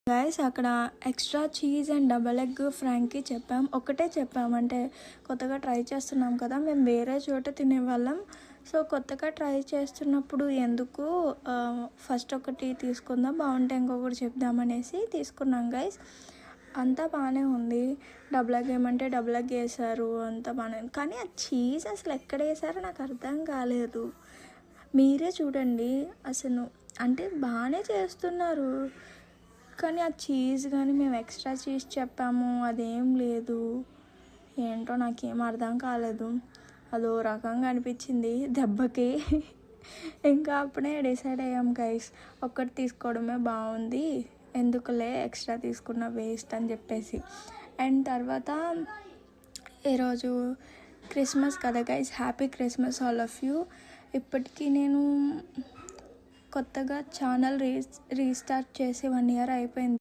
Guys అక్కడ extra cheese and double egg Frankie చెప్పాం. ఒకటే చెప్పామంటే కొత్తగా ట్రై చేస్తున్నాం కదా, మేము వేరే చోట తినేవాళ్ళం. సో కొత్తగా ట్రై చేస్తున్నప్పుడు ఎందుకు ఫస్ట్ ఒకటి తీసుకుందాం, బాగుంటే ఇంకొకటి చెప్దామనేసి తీసుకున్నాం గైస్. అంతా బాగానే ఉంది. డబుల్ ఎగ్ ఏమంటే డబుల్ ఎగ్ వేసారు, అంతా బాగానే ఉంది. కానీ ఆ చీజ్ అసలు ఎక్కడ వేసారో నాకు అర్థం కాలేదు. మీరే చూడండి అసలు. అంటే బాగానే చేస్తున్నారు కానీ ఆ చీజ్ కానీ మేము ఎక్స్ట్రా చీజ్ చెప్పాము, అదేం లేదు. ఏంటో నాకేం అర్థం కాలేదు. అదో రకంగా అనిపించింది దెబ్బకి. ఇంకా అప్పుడే డిసైడ్ అయ్యాం గైస్, ఒక్కటి తీసుకోవడమే బాగుంది, ఎందుకులే ఎక్స్ట్రా తీసుకున్న వేస్ట్ అని చెప్పేసి. అండ్ తర్వాత ఈరోజు క్రిస్మస్ కదా guys, happy Christmas all of you. ఇప్పటికీ నేను కొత్తగా ఛానల్ రీస్టార్ట్ చేసి 1 year అయిపోయింది.